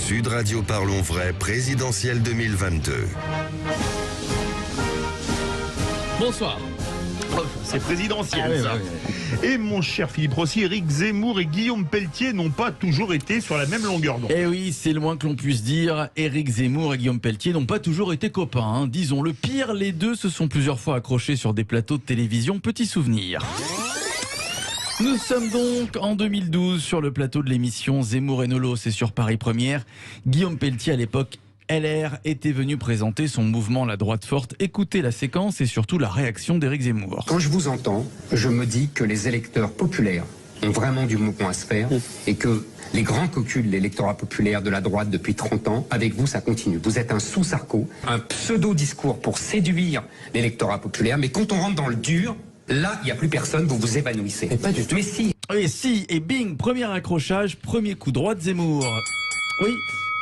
Sud Radio Parlons Vrai, présidentielle 2022. Bonsoir. C'est présidentiel, ça. Et mon cher Philippe Rossi, Éric Zemmour et Guillaume Pelletier n'ont pas toujours été sur la même longueur d'onde. Eh oui, c'est le moins que l'on puisse dire. Éric Zemmour et Guillaume Pelletier n'ont pas toujours été copains, hein. Disons le pire, les deux se sont plusieurs fois accrochés sur des plateaux de télévision. Petit souvenir. Nous sommes donc en 2012 sur le plateau de l'émission Zemmour et Nolo, c'est sur Paris Première. Guillaume Pelletier, à l'époque LR, était venu présenter son mouvement La Droite Forte. Écoutez la séquence et surtout la réaction d'Éric Zemmour. Quand je vous entends, je me dis que les électeurs populaires ont vraiment du mouvement à se faire et que les grands cocus de l'électorat populaire de la droite depuis 30 ans, avec vous, ça continue. Vous êtes un sous-Sarko, un pseudo-discours pour séduire l'électorat populaire, mais quand on rentre dans le dur, là, il n'y a plus personne, vous vous évanouissez. Mais pas du tout. Mais si. Et si, et bing, premier accrochage, premier coup droit de Zemmour. Oui,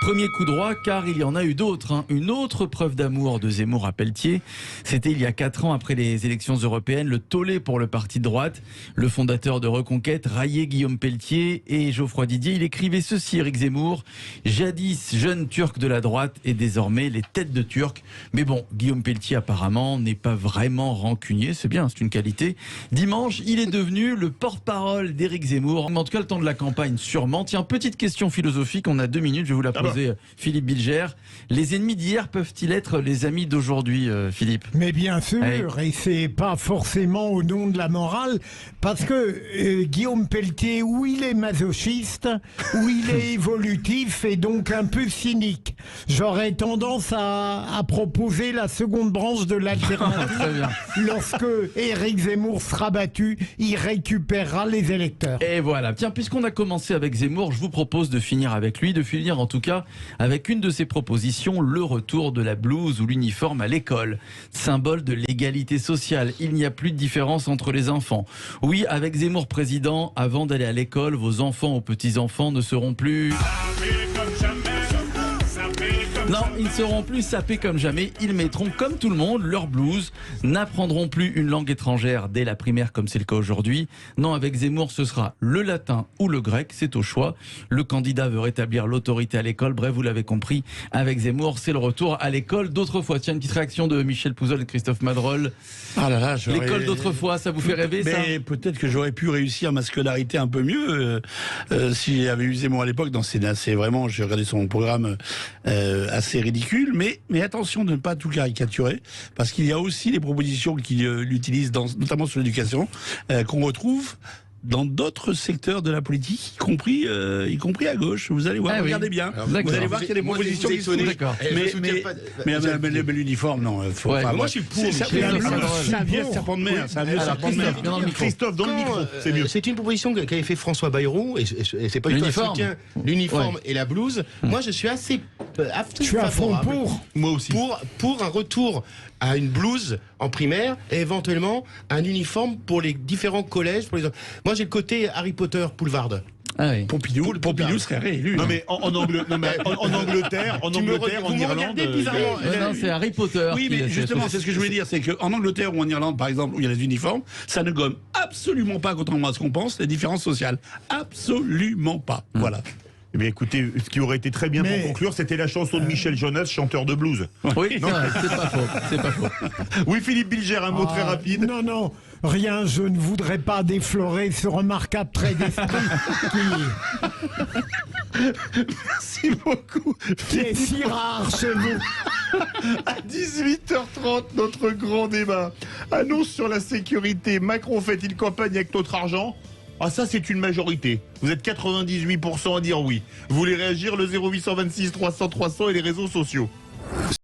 premier coup droit, car il y en a eu d'autres, hein. Une autre preuve d'amour de Zemmour à Pelletier, c'était il y a 4 ans après les élections européennes, le tollé pour le parti de droite. Le fondateur de Reconquête raillait Guillaume Pelletier et Geoffroy Didier. Il écrivait ceci, Éric Zemmour: jadis jeune turc de la droite et désormais les têtes de turcs. Mais bon, Guillaume Pelletier apparemment n'est pas vraiment rancunier, c'est bien, c'est une qualité. Dimanche, il est devenu le porte-parole d'Éric Zemmour. En tout cas, le temps de la campagne, sûrement. Tiens, petite question philosophique, on a 2 minutes, je vais vous la poser, Philippe Bilger. Les ennemis d'hier peuvent-ils être les amis d'aujourd'hui, Philippe? Mais bien sûr, et c'est pas forcément au nom de la morale, parce que Guillaume Pelletier, où il est masochiste, où il est évolutif et donc un peu cynique. J'aurais tendance à proposer la seconde branche de l'alternative. Lorsque Éric Zemmour sera battu, il récupérera les électeurs. Et voilà. Tiens, puisqu'on a commencé avec Zemmour, je vous propose de finir avec lui, de finir en tout cas avec une de ses propositions, le retour de la blouse ou l'uniforme à l'école. Symbole de l'égalité sociale. Il n'y a plus de différence entre les enfants. Oui, avec Zemmour président, avant d'aller à l'école, vos enfants ou petits-enfants ne seront plus... Non, ils ne seront plus sapés comme jamais. Ils mettront, comme tout le monde, leur blouse, n'apprendront plus une langue étrangère dès la primaire comme c'est le cas aujourd'hui. Non, avec Zemmour, ce sera le latin ou le grec, c'est au choix. Le candidat veut rétablir l'autorité à l'école. Bref, vous l'avez compris, avec Zemmour, c'est le retour à l'école d'autrefois. Tiens, une petite réaction de Michel Pouzol et de Christophe Madrol. Ah là là, l'école d'autrefois, ça vous fait rêver, ça? Mais peut-être que j'aurais pu réussir ma scolarité un peu mieux si j'avais eu Zemmour à l'époque. C'est vraiment, j'ai regardé son programme assez ridicule, mais attention de ne pas tout caricaturer, parce qu'il y a aussi des propositions qu'il utilise, notamment sur l'éducation, qu'on retrouve dans d'autres secteurs de la politique, y compris à gauche. Vous allez voir, regardez bien. Alors, vous allez voir qu'il y a des propositions qui sont... Mais l'uniforme, non. Moi, je suis pour. C'est un vieux serpent de mer. Christophe, dans le micro, c'est mieux. C'est une proposition qu'avait fait François Bayrou, et c'est pas du tout un soutien. L'uniforme et la blouse. Moi, je suis assez favorable. Moi aussi. Pour un retour à une blouse en primaire et éventuellement un uniforme pour les différents collèges. Moi, j'ai le côté Harry Potter Poulvard. Ah oui. Pompidou serait réélu. Non mais en Angleterre, en Irlande. Non, c'est Harry Potter. Oui, mais justement, c'est ce que je voulais dire, c'est qu'en Angleterre ou en Irlande, par exemple, où il y a les uniformes, ça ne gomme absolument pas, contrairement à ce qu'on pense, les différences sociales. Absolument pas. Voilà. Eh bien, écoutez, ce qui aurait été très bien pour conclure, c'était la chanson de Michel Jonas, chanteur de blues. Oui, non, c'est pas faux. C'est pas faux. Oui, Philippe Bilger, un mot très rapide. Non, rien, je ne voudrais pas déflorer ce remarquable trait d'esprit Merci beaucoup. qui est si rare chez vous. À 18h30, notre grand débat. Annonce sur la sécurité. Macron fait-il campagne avec notre argent? Ah, ça, c'est une majorité. Vous êtes 98% à dire oui. Vous voulez réagir? Le 0826 300 300 et les réseaux sociaux.